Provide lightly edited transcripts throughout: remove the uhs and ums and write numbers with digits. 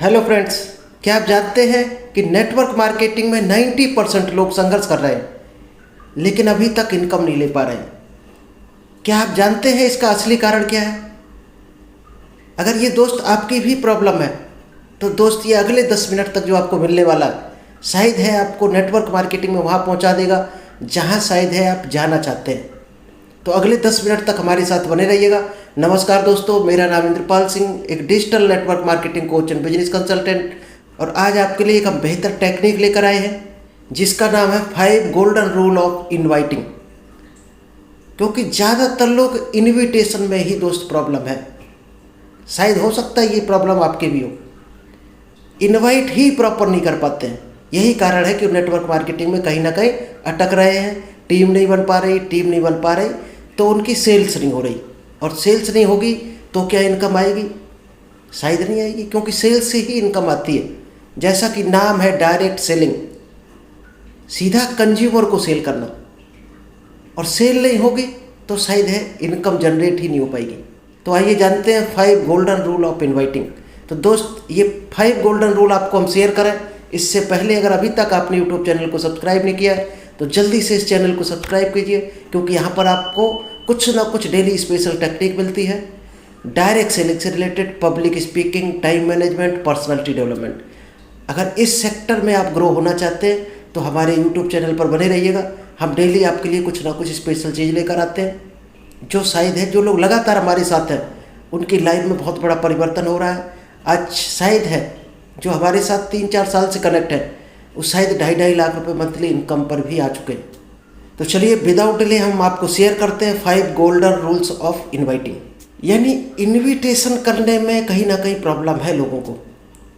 Hello friends, क्या आप जानते हैं कि नेटवर्क मार्केटिंग में 90% लोग संघर्ष कर रहे हैं लेकिन अभी तक इनकम नहीं ले पा रहे हैं। क्या आप जानते हैं इसका असली कारण क्या है? अगर ये दोस्त आपकी भी प्रॉब्लम है तो दोस्त ये अगले 10 मिनट तक जो आपको मिलने वाला है शायद है आपको नेटवर्क मार्केटिंग में वहाँ पहुँचा देगा जहाँ शायद है आप जाना चाहते हैं। तो अगले 10 मिनट तक हमारे साथ बने रहिएगा। नमस्कार दोस्तों, मेरा नाम इंद्रपाल सिंह, एक digital network marketing coach and business consultant, और आज आपके लिए एक हम बेहतर टेक्निक लेकर आए हैं जिसका नाम है 5 गोल्डन रूल ऑफ इनवाइटिंग। क्योंकि ज़्यादातर लोग इनविटेशन में ही दोस्त प्रॉब्लम है, शायद हो सकता है ये प्रॉब्लम आपके भी हो, इनवाइट ही प्रॉपर नहीं कर पाते हैं। यही कारण है कि नेटवर्क मार्केटिंग में कहीं ना कहीं अटक रहे हैं, टीम नहीं बन पा रही, तो उनकी सेल्स नहीं हो रही, और सेल्स नहीं होगी तो क्या इनकम आएगी? शायद नहीं आएगी, क्योंकि सेल्स से ही इनकम आती है। जैसा कि नाम है डायरेक्ट सेलिंग, सीधा कंज्यूमर को सेल करना, और सेल नहीं होगी तो शायद है इनकम जनरेट ही नहीं हो पाएगी। तो आइए जानते हैं 5 गोल्डन रूल ऑफ इनवाइटिंग। तो दोस्त, ये 5 गोल्डन रूल आपको हम शेयर करें इससे पहले अगर अभी तक आपने यूट्यूब चैनल को सब्सक्राइब नहीं किया है तो जल्दी से इस चैनल को सब्सक्राइब कीजिए, क्योंकि यहाँ पर आपको कुछ ना कुछ डेली स्पेशल टेक्निक मिलती है डायरेक्ट सेलिंग से related, public speaking, time management, personality development. अगर इस सेक्टर में आप ग्रो होना चाहते हैं तो हमारे यूट्यूब चैनल पर बने रहिएगा। हम डेली आपके लिए कुछ ना कुछ स्पेशल चीज़ लेकर आते हैं जो शायद है जो लोग लगातार हमारे साथ हैं उनकी लाइफ में बहुत बड़ा परिवर्तन हो रहा है। आज शायद है जो हमारे साथ 3-4 साल से कनेक्ट है वो शायद 2.5 लाख रुपए मंथली इनकम पर भी आ चुके हैं। तो चलिए विदाउट डिले हम आपको शेयर करते हैं 5 गोल्डन रूल्स ऑफ इनवाइटिंग। यानी इनविटेशन करने में कहीं ना कहीं प्रॉब्लम है लोगों को।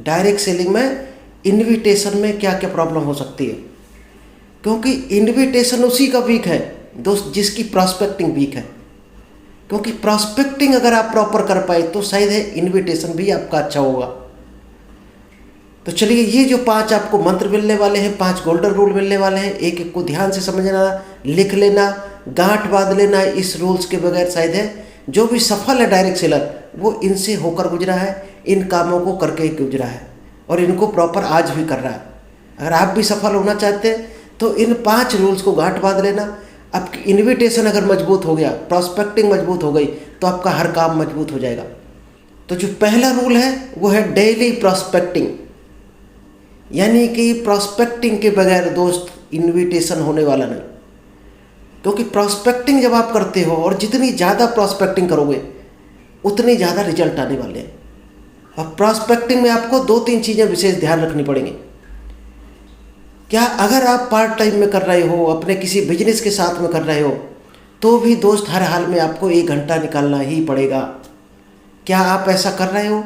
डायरेक्ट सेलिंग में इनविटेशन में क्या क्या प्रॉब्लम हो सकती है, क्योंकि इनविटेशन उसी का वीक है दोस्त जिसकी प्रॉस्पेक्टिंग वीक है। क्योंकि प्रॉस्पेक्टिंग अगर आप प्रॉपर कर पाए तो शायद है इनविटेशन भी आपका अच्छा होगा। तो चलिए, ये जो 5 आपको मंत्र मिलने वाले हैं, 5 गोल्डन रूल मिलने वाले हैं, एक एक को ध्यान से समझना, लिख लेना, गांठ बांध लेना। इस रूल्स के बगैर शायद है जो भी सफल है डायरेक्ट सेलर वो इनसे होकर गुजरा है, इन कामों को करके गुजरा है और इनको प्रॉपर आज भी कर रहा है। अगर आप भी सफल होना चाहते हैं तो इन 5 रूल्स को गांठ बांध लेना। आपकी इन्विटेशन अगर मजबूत हो गया, प्रॉस्पेक्टिंग मजबूत हो गई तो आपका हर काम मजबूत हो जाएगा। तो जो पहला रूल है वो है डेली प्रॉस्पेक्टिंग। यानी कि प्रॉस्पेक्टिंग के बगैर दोस्त इनविटेशन होने वाला नहीं। क्योंकि प्रॉस्पेक्टिंग जब आप करते हो और जितनी ज़्यादा प्रॉस्पेक्टिंग करोगे उतनी ज़्यादा रिजल्ट आने वाले हैं। और प्रॉस्पेक्टिंग में आपको 2-3 चीज़ें विशेष ध्यान रखनी पड़ेंगी। क्या अगर आप पार्ट टाइम में कर रहे हो, अपने किसी बिजनेस के साथ में कर रहे हो, तो भी दोस्त हर हाल में आपको 1 घंटा निकालना ही पड़ेगा। क्या आप ऐसा कर रहे हो?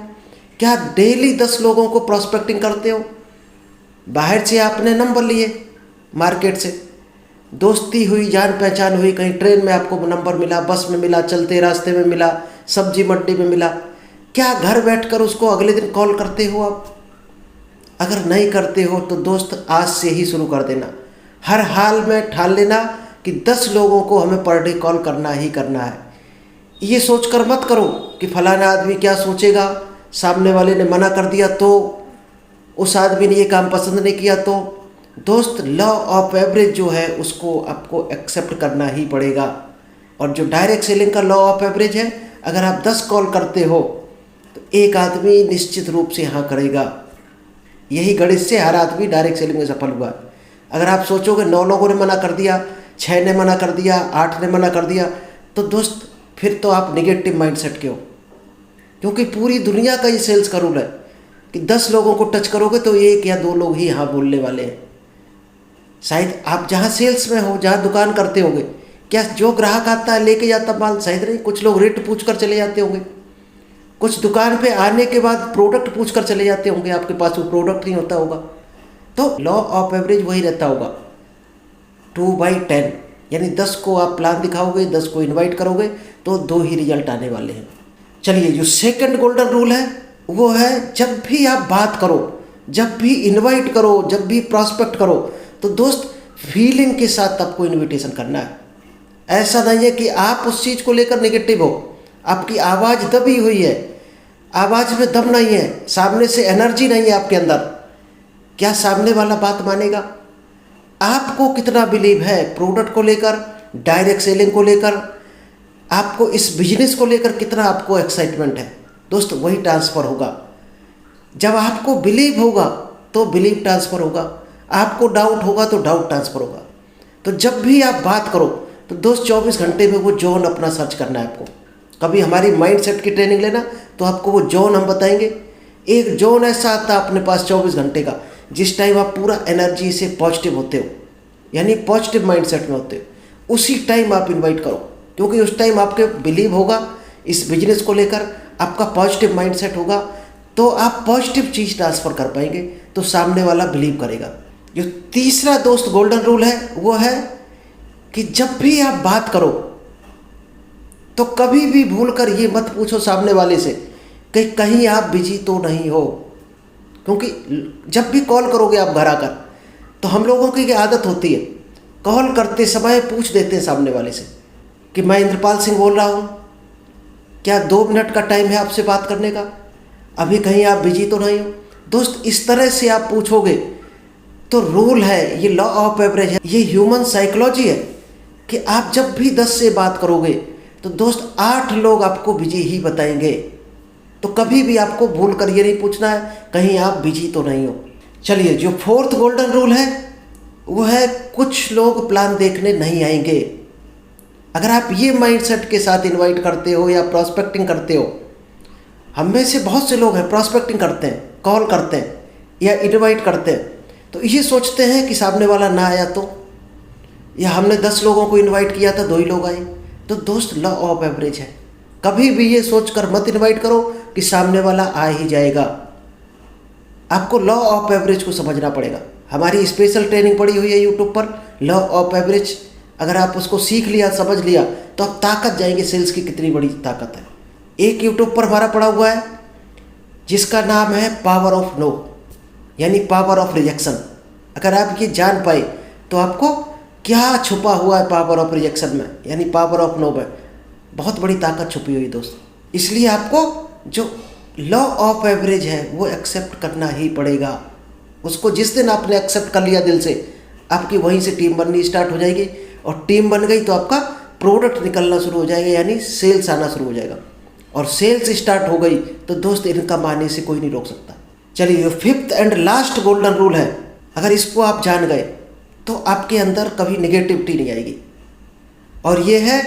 क्या डेली 10 लोगों को प्रॉस्पेक्टिंग करते हो? बाहर से आपने नंबर लिए, मार्केट से दोस्ती हुई, जान पहचान हुई, कहीं ट्रेन में आपको नंबर मिला, बस में मिला, चलते रास्ते में मिला, सब्जी मंडी में मिला। क्या घर बैठकर उसको अगले दिन कॉल करते हो आप? अगर नहीं करते हो तो दोस्त आज से ही शुरू कर देना। हर हाल में ठान लेना कि 10 लोगों को हमें पर डे कॉल करना ही करना है। ये सोचकर मत करो कि फलाना आदमी क्या सोचेगा, सामने वाले ने मना कर दिया तो, उस आदमी ने ये काम पसंद नहीं किया तो। दोस्त, लॉ ऑफ एवरेज जो है उसको आपको एक्सेप्ट करना ही पड़ेगा। और जो डायरेक्ट सेलिंग का लॉ ऑफ एवरेज है, अगर आप 10 कॉल करते हो तो एक आदमी निश्चित रूप से हाँ करेगा। यही गणित से हर आदमी डायरेक्ट सेलिंग में सफल हुआ। अगर आप सोचोगे 9 लोगों ने मना कर दिया, 6 ने मना कर दिया, 8 ने मना कर दिया, तो दोस्त फिर तो आप नेगेटिव माइंडसेट के हो। क्योंकि पूरी दुनिया का ये सेल्स का रूल है कि 10 लोगों को टच करोगे तो 1 या 2 लोग ही हाँ बोलने वाले हैं। शायद आप जहाँ सेल्स में हो, जहाँ दुकान करते होंगे, क्या जो ग्राहक आता है लेके जाता माल? शायद नहीं। कुछ लोग रेट पूछ कर चले जाते होंगे, कुछ दुकान पे आने के बाद प्रोडक्ट पूछ कर चले जाते होंगे, आपके पास वो प्रोडक्ट नहीं होता होगा। तो लॉ ऑफ एवरेज वही रहता होगा 2/10। यानी 10 को आप प्लान दिखाओगे, 10 को इन्वाइट करोगे तो 2 ही रिजल्ट आने वाले हैं। चलिए, जो सेकंड गोल्डन रूल है वो है जब भी आप बात करो, जब भी इन्वाइट करो, जब भी प्रॉस्पेक्ट करो, तो दोस्त फीलिंग के साथ आपको इन्विटेशन करना है। ऐसा नहीं है कि आप उस चीज़ को लेकर नेगेटिव हो, आपकी आवाज़ दबी हुई है, आवाज़ में दम नहीं है, सामने से एनर्जी नहीं है आपके अंदर, क्या सामने वाला बात मानेगा? आपको कितना बिलीव है प्रोडक्ट को लेकर, डायरेक्ट सेलिंग को लेकर, आपको इस बिजनेस को लेकर कितना आपको एक्साइटमेंट है? दोस्त वही ट्रांसफ़र होगा। जब आपको बिलीव होगा तो बिलीव ट्रांसफ़र होगा, आपको डाउट होगा तो डाउट ट्रांसफ़र होगा। तो जब भी आप बात करो तो दोस्त 24 घंटे में वो जोन अपना सर्च करना है आपको। कभी हमारी माइंड सेट की ट्रेनिंग लेना तो आपको वो जोन हम बताएंगे। एक जोन ऐसा आता है अपने पास 24 घंटे का, जिस टाइम आप पूरा एनर्जी से पॉजिटिव होते हो, यानी पॉजिटिव माइंड सेट में होते हो, उसी टाइम आप इन्वाइट करो, क्योंकि उस टाइम आपके बिलीव होगा इस बिजनेस को लेकर, आपका पॉजिटिव माइंड सेट होगा, तो आप पॉजिटिव चीज़ ट्रांसफ़र कर पाएंगे, तो सामने वाला बिलीव करेगा। जो तीसरा दोस्त गोल्डन रूल है वो है कि जब भी आप बात करो तो कभी भी भूलकर ये मत पूछो सामने वाले से कि कहीं आप बिजी तो नहीं हो, क्योंकि जब भी कॉल करोगे आप घर आकर तो हम लोगों की आदत होती है कॉल करते समय पूछ देते हैं सामने वाले से कि मैं इंद्रपाल सिंह बोल रहा हूँ, क्या 2 मिनट का टाइम है आपसे बात करने का, अभी कहीं आप बिजी तो नहीं हो? दोस्त इस तरह से आप पूछोगे तो रूल है, ये लॉ ऑफ एवरेज है, ये ह्यूमन साइकोलॉजी है कि आप जब भी 10 से बात करोगे तो दोस्त 8 लोग आपको बिजी ही बताएंगे। तो कभी भी आपको भूल कर ये नहीं पूछना है कहीं आप बिजी तो नहीं हो। चलिए, जो 4th गोल्डन रूल है वो है कुछ लोग प्लान देखने नहीं आएंगे। अगर आप ये माइंडसेट के साथ इनवाइट करते हो या प्रॉस्पेक्टिंग करते हो, हम में से बहुत से लोग हैं प्रॉस्पेक्टिंग करते हैं, कॉल करते हैं या इनवाइट करते हैं, तो ये सोचते हैं कि सामने वाला ना आया तो, या हमने 10 लोगों को इनवाइट किया था 2 ही लोग आए। तो दोस्त लॉ ऑफ एवरेज है, कभी भी ये सोचकर मत इनवाइट करो कि सामने वाला आ ही जाएगा। आपको लॉ ऑफ एवरेज को समझना पड़ेगा। हमारी स्पेशल ट्रेनिंग पड़ी हुई है यूट्यूब पर, लॉ ऑफ एवरेज। अगर आप उसको सीख लिया, समझ लिया, तो आप ताकत जाएंगे सेल्स की कितनी बड़ी ताकत है। एक यूट्यूब पर हमारा पड़ा हुआ है जिसका नाम है पावर ऑफ नो, यानी पावर ऑफ रिजेक्शन। अगर आप ये जान पाए तो आपको क्या छुपा हुआ है पावर ऑफ रिजेक्शन में, यानी पावर ऑफ नो में, बहुत बड़ी ताकत छुपी हुई दोस्त। इसलिए आपको जो लॉ ऑफ एवरेज है वो एक्सेप्ट करना ही पड़ेगा। उसको जिस दिन आपने एक्सेप्ट कर लिया दिल से, आपकी वहीं से टीम बननी स्टार्ट हो जाएगी, और टीम बन गई तो आपका प्रोडक्ट निकलना शुरू हो जाएगा, यानी सेल्स आना शुरू हो जाएगा। और सेल्स स्टार्ट हो गई तो दोस्त इनकम आने से कोई नहीं रोक सकता। चलिए, 5th and last golden rule है, अगर इसको आप जान गए तो आपके अंदर कभी नेगेटिविटी नहीं आएगी। और ये है,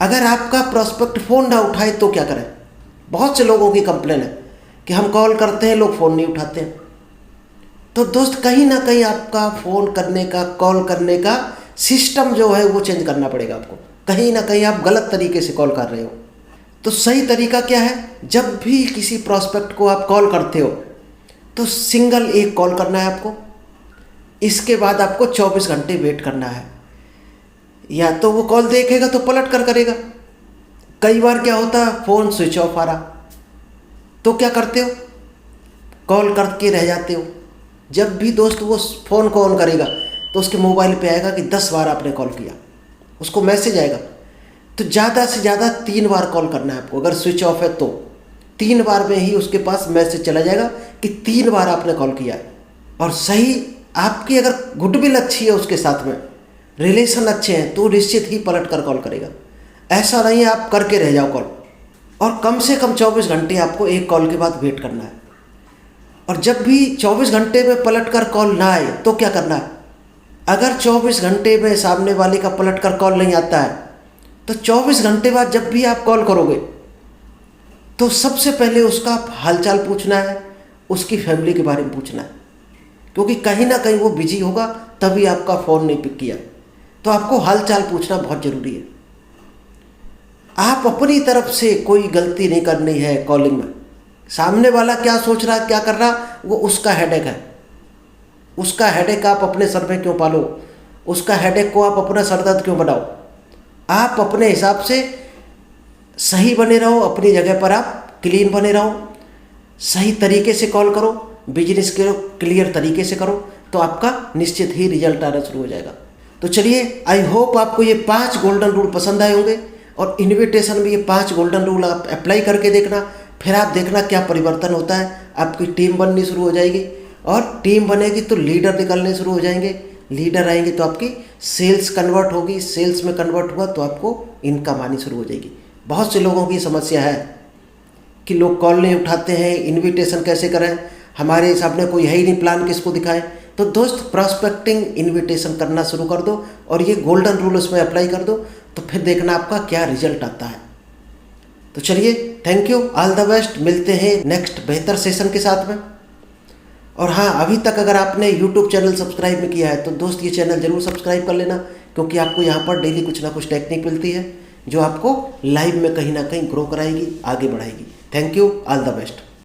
अगर आपका प्रॉस्पेक्ट फ़ोन ना उठाए तो क्या करें? बहुत से लोगों की कंप्लेन है कि हम कॉल करते हैं, लोग फ़ोन नहीं उठाते हैं। तो दोस्त कहीं ना कहीं आपका फ़ोन करने का, कॉल करने का सिस्टम जो है वो चेंज करना पड़ेगा आपको। कहीं ना कहीं आप गलत तरीके से कॉल कर रहे हो। तो सही तरीका क्या है? जब भी किसी प्रॉस्पेक्ट को आप कॉल करते हो तो सिंगल एक कॉल करना है आपको, इसके बाद आपको 24 घंटे वेट करना है। या तो वो कॉल देखेगा तो पलट कर करेगा। कई बार क्या होता है, फ़ोन स्विच ऑफ आ रहा, तो क्या करते हो? कॉल करके रह जाते हो। जब भी दोस्त वो फ़ोन को ऑन करेगा तो उसके मोबाइल पे आएगा कि 10 बार आपने कॉल किया, उसको मैसेज आएगा। तो ज़्यादा से ज़्यादा 3 बार कॉल करना है आपको। अगर स्विच ऑफ है तो 3 बार में ही उसके पास मैसेज चला जाएगा कि 3 बार आपने कॉल किया है। और सही आपकी अगर गुडविल अच्छी है, उसके साथ में रिलेशन अच्छे हैं, तो निश्चित ही पलट कर कॉल करेगा। ऐसा नहीं है आप करके रह जाओ कॉल। और कम से कम 24 घंटे आपको एक कॉल के बाद वेट करना है। और जब भी 24 घंटे में पलट कर कॉल ना आए तो क्या करना है? अगर 24 घंटे में सामने वाले का पलट कर कॉल नहीं आता है तो 24 घंटे बाद जब भी आप कॉल करोगे तो सबसे पहले उसका हालचाल पूछना है, उसकी फैमिली के बारे में पूछना है, क्योंकि कहीं ना कहीं वो बिजी होगा तभी आपका फ़ोन नहीं पिक किया। तो आपको हालचाल पूछना बहुत ज़रूरी है। आप अपनी तरफ से कोई गलती नहीं करनी है कॉलिंग में। सामने वाला क्या सोच रहा, क्या कर रहा, वो उसका हेडेक है। उसका हेडेक आप अपने सर पे क्यों पालो? उसका हेडेक को आप अपना सरदर्द क्यों बनाओ? आप अपने हिसाब से सही बने रहो, अपनी जगह पर आप क्लीन बने रहो, सही तरीके से कॉल करो, बिजनेस के क्लियर तरीके से करो, तो आपका निश्चित ही रिजल्ट आना शुरू हो जाएगा। तो चलिए, आई होप आपको ये 5 गोल्डन रूल पसंद आए होंगे, और इन्विटेशन में ये 5 गोल्डन रूल आप अप्लाई करके देखना, फिर आप देखना क्या परिवर्तन होता है। आपकी टीम बननी शुरू हो जाएगी और टीम बनेगी तो लीडर निकलने शुरू हो जाएंगे। लीडर आएंगे तो आपकी सेल्स कन्वर्ट होगी, सेल्स में कन्वर्ट हुआ तो आपको इनकम आनी शुरू हो जाएगी। बहुत से लोगों की समस्या है कि लोग कॉल नहीं उठाते हैं, इनविटेशन कैसे करें, हमारे हिसाब में कोई है ही नहीं, प्लान किसको दिखाएं। तो दोस्त, प्रॉस्पेक्टिंग इनविटेशन करना शुरू कर दो और ये गोल्डन रूल उसमें अप्लाई कर दो, तो फिर देखना आपका क्या रिजल्ट आता है। तो चलिए, thank you, all the best, मिलते हैं नेक्स्ट बेहतर सेशन के साथ में। और हाँ, अभी तक अगर आपने यूट्यूब चैनल सब्सक्राइब नहीं किया है तो दोस्त ये चैनल ज़रूर सब्सक्राइब कर लेना, क्योंकि आपको यहाँ पर डेली कुछ ना कुछ टेक्निक मिलती है जो आपको लाइव में कहीं ना कहीं ग्रो कराएगी, आगे बढ़ाएगी। Thank you, all the best.